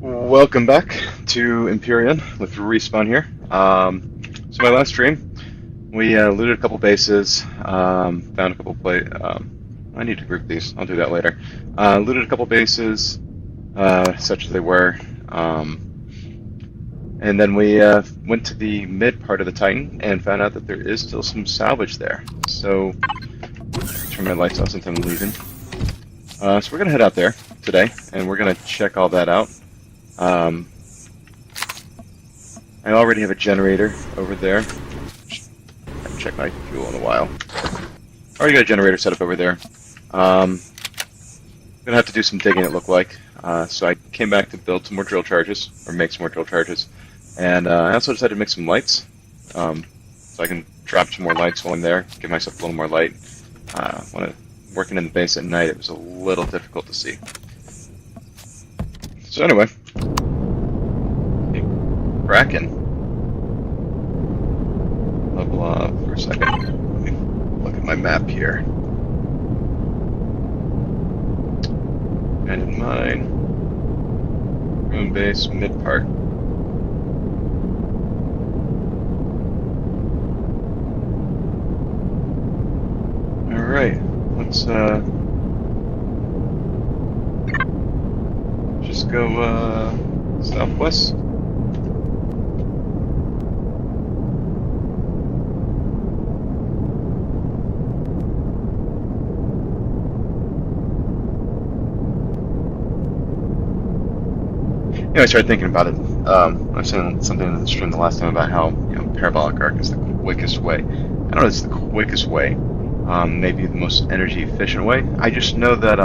Welcome back to Empyrion with Respawn here. So my last stream, we looted a couple bases, found a couple I need to group these. I'll do that later. Looted a couple bases, such as they were, and then we went to the mid part of the Titan and found out that there is still some salvage there. So turn my lights off since I'm leaving. So we're gonna head out there today, and we're gonna check all that out. I already have a generator over there. I haven't checked my fuel in a while. Already got a generator set up over there. Gonna have to do some digging, it looked like. So I came back to build some more drill charges, or make some more drill charges. And I also decided to make some lights. So I can drop some more lights while I'm there, give myself a little more light. When working in the base at night, it was a little difficult to see. So anyway, Kraken. Level up for a second. Let me look at my map here. And in mine, room base mid part. All right, let's just go southwest. I started thinking about it. I was saying something in the stream the last time about how parabolic arc is the quickest way. I don't know if it's the quickest way, maybe the most energy efficient way. I just know that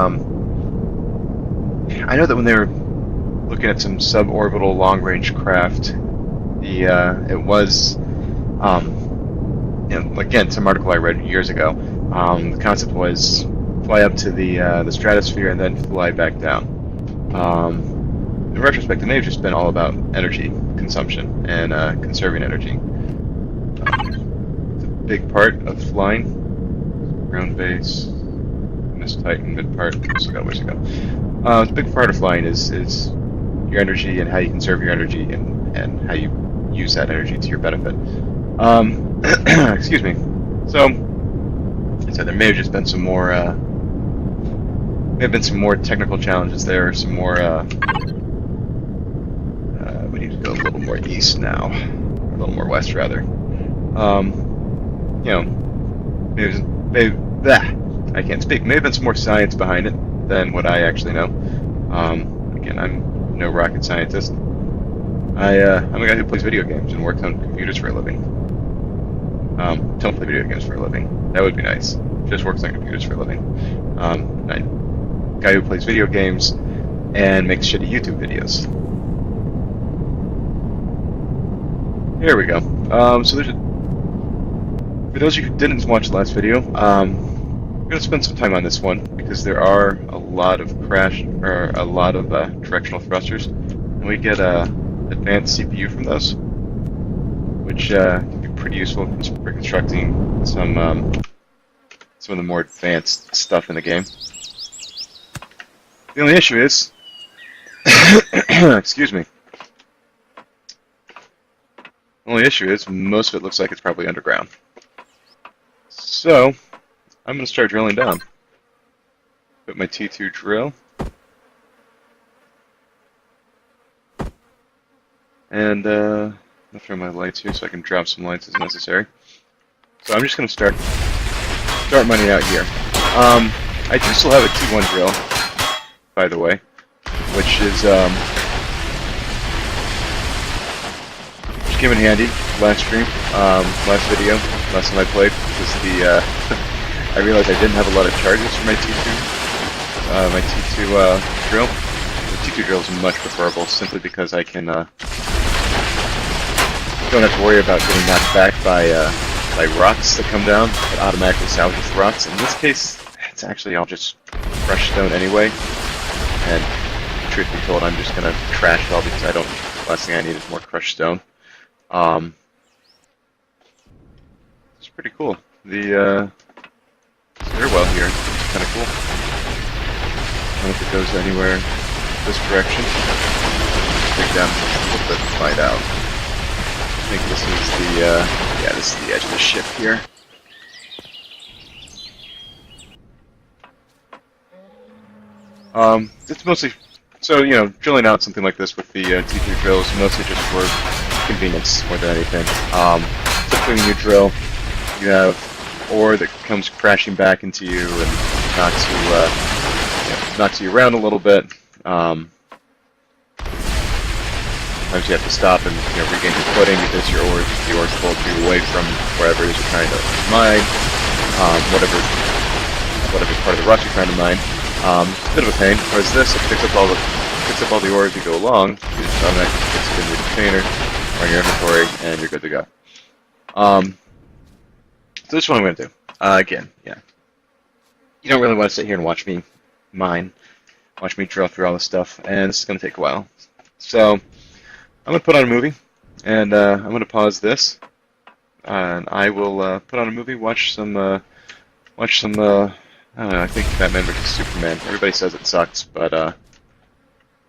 when they were looking at some suborbital long range craft, it was again, some article I read years ago. The concept was fly up to the stratosphere and then fly back down. In retrospect, it may have just been all about energy consumption and conserving energy. It's a big part of flying. Ground base, Miss Titan, mid part. Still got ways to go. The big part of flying is your energy and how you conserve your energy and how you use that energy to your benefit. Excuse me. So there may have just been some more technical challenges there, some more. We need to go a little more east now, or a little more west rather. Maybe I can't speak. Maybe been some more science behind it than what I actually know. Again, I'm no rocket scientist. I'm a guy who plays video games and works on computers for a living. Don't play video games for a living. That would be nice. Just works on computers for a living. I'm a guy who plays video games and makes shitty YouTube videos. Here we go. So for those of you who didn't watch the last video, I'm going to spend some time on this one because there are a lot of directional thrusters, and we get advanced CPU from those, which can be pretty useful for constructing some of the more advanced stuff in the game. The only issue is, excuse me. The only issue is most of it looks like it's probably underground. So I'm going to start drilling down. Put my T2 drill. And I'll throw my lights here so I can drop some lights as necessary. So I'm just going to start mining out here. I do still have a T1 drill, by the way, which is came in handy last stream, last video, last time I played, because I realized I didn't have a lot of charges for my T2 drill. The T2 drill is much preferable simply because I can don't have to worry about getting knocked back by rocks that come down. It automatically salvages rocks. In this case, it's actually all just crushed stone anyway, and truth be told, I'm just gonna trash it all because the last thing I need is more crushed stone. It's pretty cool. The stairwell here is kind of cool. I don't know if it goes anywhere this direction. dig down a little bit to find out. I think this is the, yeah, this is the edge of the ship here. It's mostly, so, you know, drilling out something like this with the T3 drill is mostly just for convenience more than anything. Typically when you drill, you have ore that comes crashing back into you and knocks you around a little bit. Sometimes you have to stop and regain your footing because the ore's pulled you away from wherever it is you're trying to mine, whatever part of the rock you're trying to mine. It's a bit of a pain. Whereas this, it picks up all the ore as you go along. You just automatically puts it in your container or in your inventory, and you're good to go. So this is what I'm going to do. Again, yeah. You don't really want to sit here and watch me mine, watch me drill through all this stuff, and this is going to take a while. So I'm going to put on a movie, and I'm going to pause this, and I will put on a movie, watch some. I don't know, I think Batman vs Superman. Everybody says it sucks, but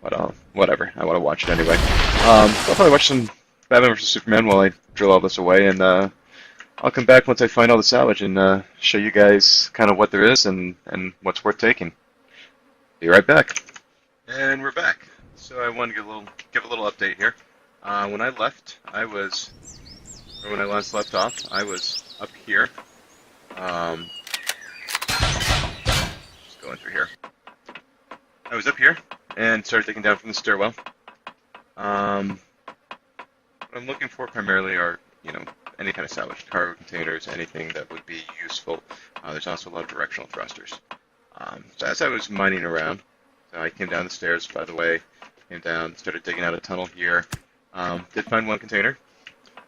whatever. I want to watch it anyway. I'll probably watch some Batman vs Superman while I drill all this away, and I'll come back once I find all the salvage and show you guys kind of what there is and what's worth taking. Be right back. And we're back. So I wanted to give a little update here. When I left, when I last left off, I was up here. Just going through here. I was up here and started digging down from the stairwell. What I'm looking for primarily are, any kind of salvaged cargo containers, anything that would be useful. There's also a lot of directional thrusters. So as I was mining around, so I came down the stairs, by the way, came down, started digging out a tunnel here. Did find one container.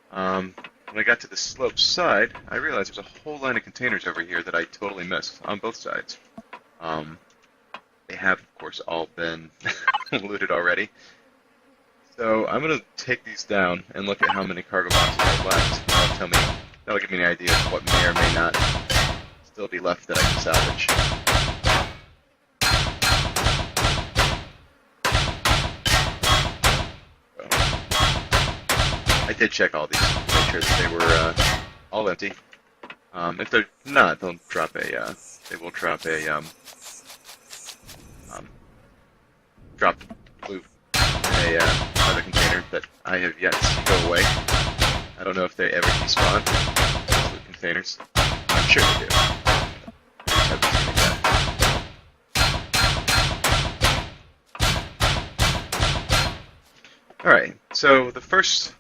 When I got to the slope side, I realized there's a whole line of containers over here that I totally missed on both sides. They have, of course, all been looted already. So I'm going to take these down and look at how many cargo boxes are left. That'll give me an idea of what may or may not still be left that I can salvage. I did check all these, make sure that they were all empty. If they're not, they will drop a drop loot in another container that I have yet to see go away. I don't know if they ever despawn those loot containers. I'm sure they do. I just haven't seen it yet. Alright, so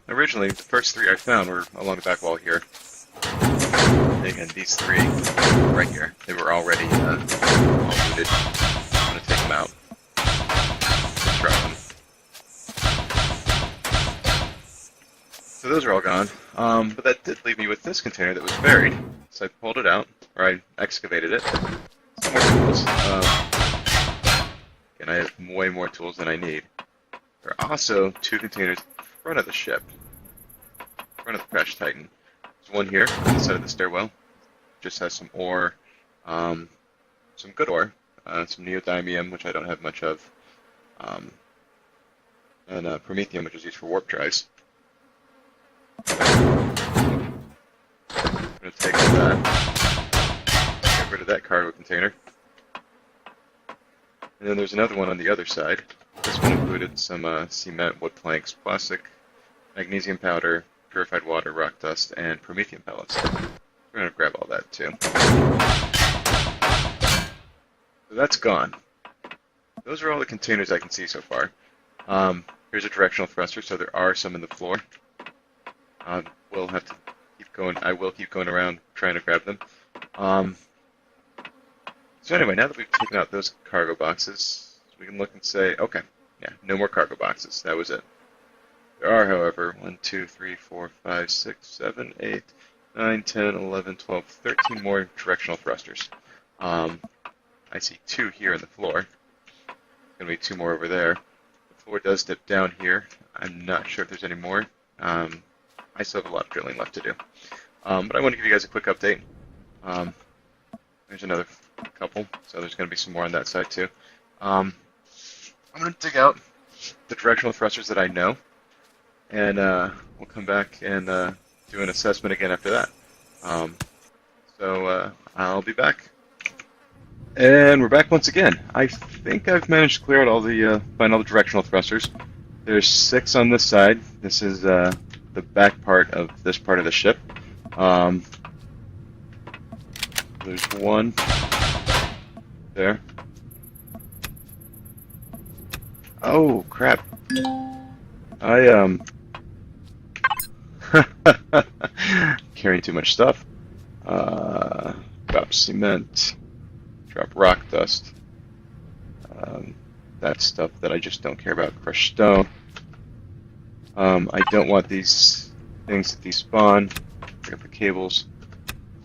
originally the first three I found were along the back wall here. And these three right here, they were already all looted. I'm going to take them out. Drop them. So those are all gone. But that did leave me with this container that was buried. So I pulled it out, or I excavated it. Some more tools. And I have way more tools than I need. There are also two containers in front of the ship. In front of the Crash Titan. There's one here on the side of the stairwell. Just has some ore. Some good ore. Some neodymium, which I don't have much of. And promethium, which is used for warp drives. I'm going to take all that. Get rid of that cargo container. And then there's another one on the other side. This one included some cement, wood planks, plastic, magnesium powder, purified water, rock dust, and promethium pellets. We're going to grab all that too. So that's gone. Those are all the containers I can see so far. Here's a directional thruster, so there are some in the floor. We'll have to keep going. I will keep going around trying to grab them. So anyway, now that we've taken out those cargo boxes, we can look and say, okay, yeah, no more cargo boxes. That was it. There are, however, 1, 2, 3, 4, 5, 6, 7, 8, 9, 10, 11, 12, 13 more directional thrusters. I see 2 here in the floor. Going to be 2 more over there. The floor does dip down here. I'm not sure if there's any more. I still have a lot of drilling left to do. But I want to give you guys a quick update. There's another couple, so there's going to be some more on that side too. I'm going to dig out the directional thrusters that I know, and we'll come back and do an assessment again after that. So I'll be back. And we're back once again. I think I've managed to clear out all the find all the directional thrusters. There's 6 on this side. This is the back part of this part of the ship. There's 1 there. Oh crap! I carrying too much stuff. Drop cement. Drop rock dust. That's stuff that I just don't care about. Crushed stone. I don't want these things to despawn. Pick up the cables,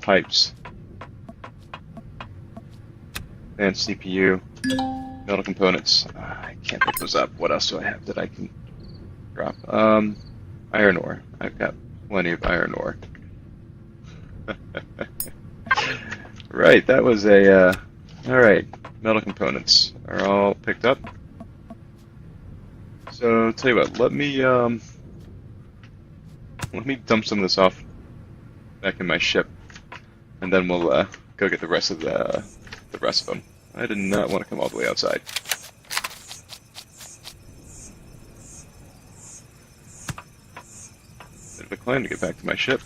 pipes, and CPU, metal components. I can't pick those up. What else do I have that I can drop? Iron ore. I've got plenty of iron ore. Right, that was a. Alright, metal components are all picked up. So, tell you what, let me dump some of this off back in my ship, and then we'll go get the rest of them. I did not want to come all the way outside. Bit of a climb to get back to my ship.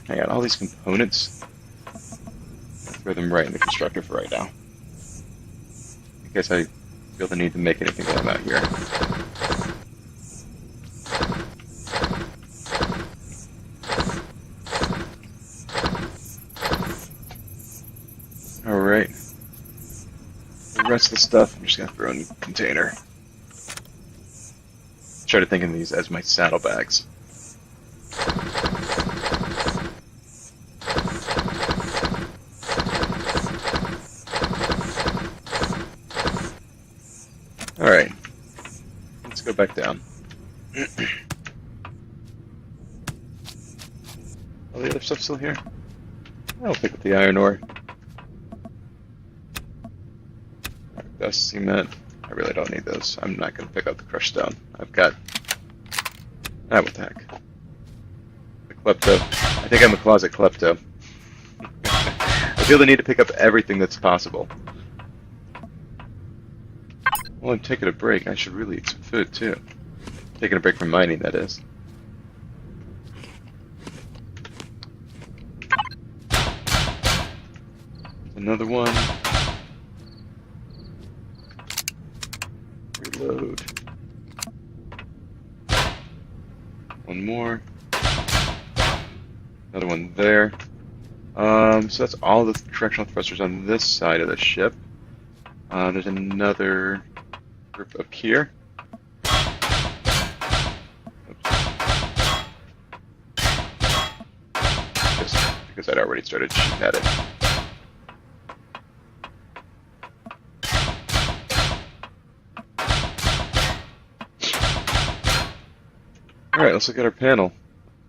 I got all these components. I'll throw them right in the constructor for right now. In case I feel the need to make anything while I'm out here. Alright. The rest of the stuff I'm just gonna throw in the container. Started thinking of these as my saddlebags. Alright, let's go back down. All the other stuff still here? I'll pick up the iron ore. Dust, cement. I really don't need those. I'm not going to pick up the crushed stone. I've got... what the heck. The klepto. I think I'm a closet klepto. I feel the need to pick up everything that's possible. Well, I'm taking a break. I should really eat some food, too. Taking a break from mining, that is. Another one. Reload. One more. Another one there. So that's all the directional thrusters on this side of the ship. There's another group up here. Oops. Just because I'd already started shooting at it. Alright, let's look at our panel.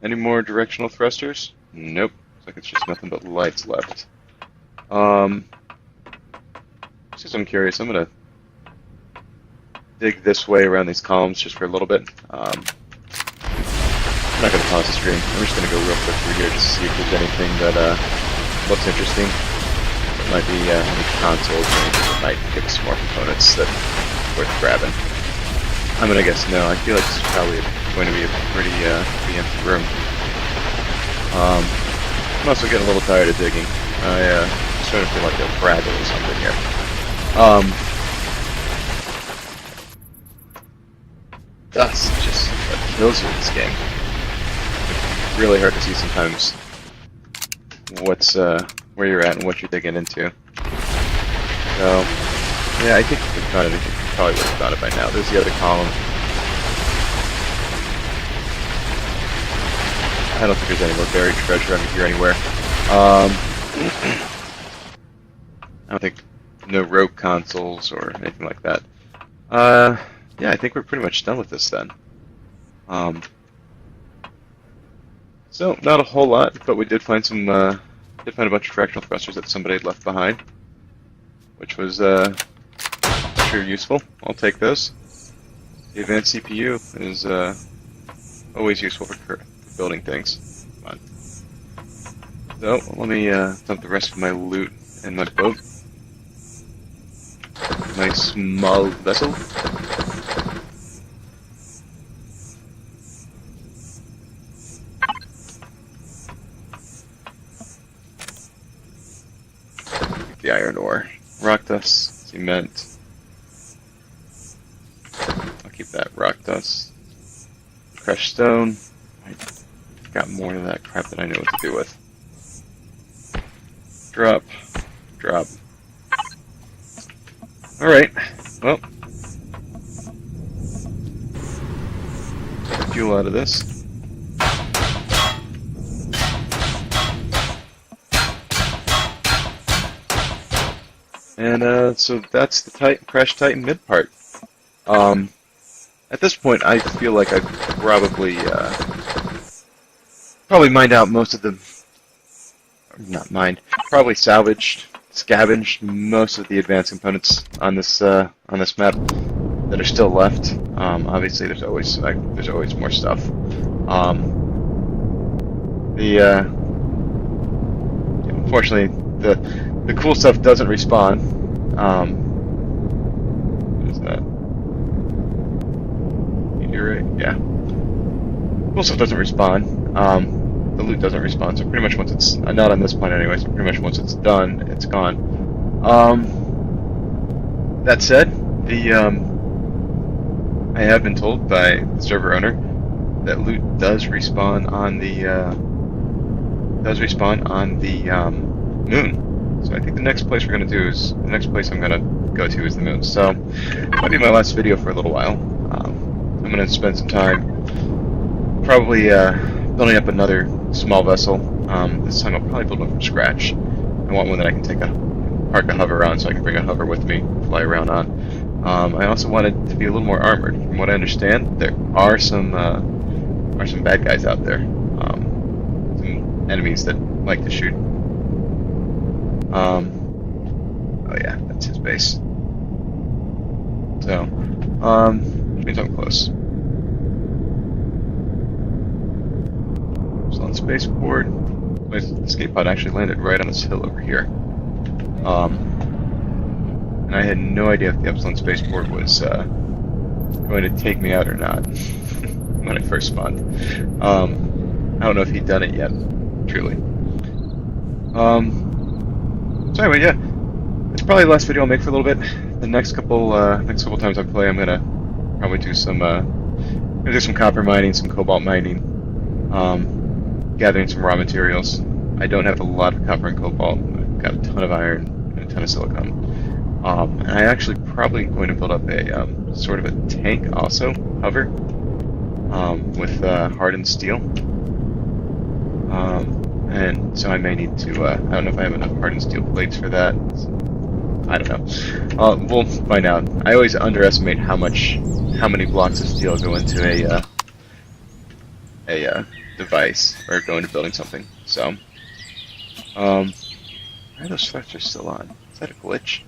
Any more directional thrusters? Nope. Looks like it's just nothing but lights left. Since I'm curious, I'm gonna dig this way around these columns just for a little bit. I'm not gonna pause the stream. I'm just gonna go real quick through here just to see if there's anything that looks interesting. It might be any consoles or anything that might give us more components that worth grabbing. I'm gonna guess no. I feel like this is probably going to be a pretty empty room. I'm also getting a little tired of digging. I'm starting to feel like a fraggle or something here. Dust just kills you in this game. It's really hard to see sometimes what's where you're at and what you're digging into. So yeah, I think you could find it. You probably would have found it by now. There's the other column. I don't think there's any more buried treasure under here anywhere. I don't think no rogue consoles or anything like that. Yeah, I think we're pretty much done with this then. So not a whole lot, but we did find some Did find a bunch of fractional thrusters that somebody had left behind, which was sure useful. I'll take those. The advanced CPU is always useful for building things. Come on. So let me dump the rest of my loot in my boat. My small vessel. The iron ore, rock dust, cement. I'll keep that rock dust. Crushed stone. I got more of that crap that I know what to do with. Drop, drop. All right. Well, fuel out of this. And so that's the Crash Titan mid part. At this point, I feel like I've probably mined out most of the, not mined, probably scavenged most of the advanced components on this map that are still left. Obviously, there's always more stuff. Unfortunately, the cool stuff doesn't respawn. What is that? Meteorite? Yeah. Cool stuff doesn't respawn. The loot doesn't respawn, so pretty much once it's... not on this point anyway, so pretty much once it's done, it's gone. That said, I have been told by the server owner that loot does respawn on the moon. So I think the next place I'm gonna go to is the moon. So that'll be my last video for a little while. I'm gonna spend some time probably building up another small vessel. This time I'll probably build one from scratch. I want one that I can park a hover on, so I can bring a hover with me, fly around on. I also want it to be a little more armored. From what I understand, there are some bad guys out there, some enemies that like to shoot. Oh yeah, that's his base. So, which means I'm close. So on spaceport, my escape pod actually landed right on this hill over here. And I had no idea if the Epsilon spaceport was going to take me out or not when I first spawned. I don't know if he'd done it yet, truly. So anyway, yeah, it's probably the last video I'll make for a little bit. The next couple times I play, I'm gonna probably do some copper mining, some cobalt mining, gathering some raw materials. I don't have a lot of copper and cobalt. I've got a ton of iron and a ton of silicon. And I actually probably going to build up a sort of a tank also, hover, with hardened steel. And so I may need to, I don't know if I have enough hardened steel plates for that. I don't know. We'll find out. I always underestimate how many blocks of steel go into a device, or go into building something. So, why are those thrusters still on? Is that a glitch?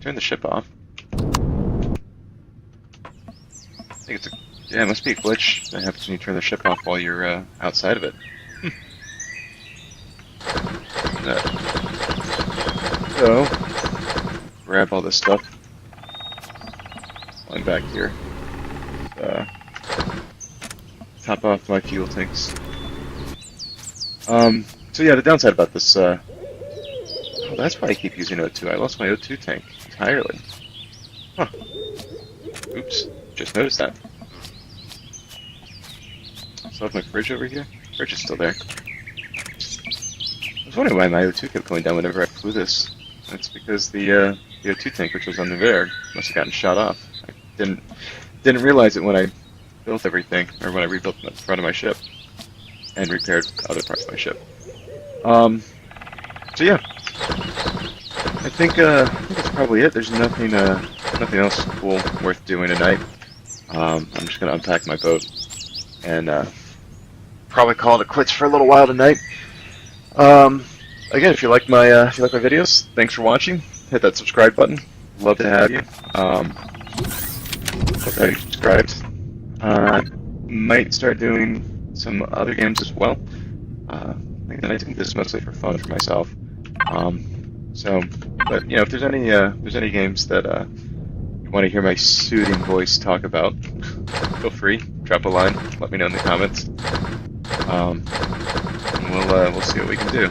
Turn the ship off. I think it's yeah, it must be a glitch that happens when you turn the ship off while you're outside of it. So, grab all this stuff. I'm back here. Top off my fuel tanks. So yeah, the downside about this, oh, that's why I keep using O2. I lost my O2 tank entirely. Huh. Oops, just noticed that. Still have my fridge over here? Fridge is still there. I was wondering why my O2 kept going down whenever I flew this. That's because the O2 tank, which was under there, must have gotten shot off. I didn't realize it when I built everything, or when I rebuilt the front of my ship and repaired other parts of my ship. So yeah, I think that's probably it. There's nothing else cool worth doing tonight. I'm just gonna unpack my boat and probably call it quits for a little while tonight. again, if you like my videos, thanks for watching. Hit that subscribe button. Love to have you. Hope that you subscribed. Might start doing some other games as well. I think this is mostly for fun for myself. But if there's any games that you want to hear my soothing voice talk about, feel free, drop a line, let me know in the comments. And we'll see what we can do.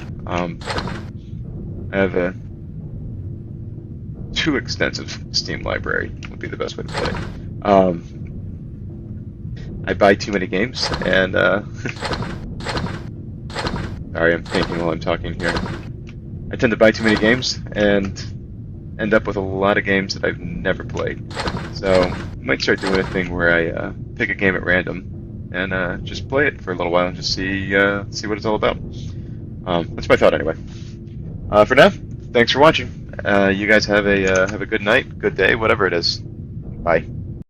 I have a too extensive Steam library would be the best way to put it. I buy too many games, and sorry, I'm thinking while I'm talking here. I tend to buy too many games and end up with a lot of games that I've never played. So I might start doing a thing where I pick a game at random and just play it for a little while and just see what it's all about. That's my thought anyway. For now, thanks for watching. You guys have a good night, good day, whatever it is. Bye.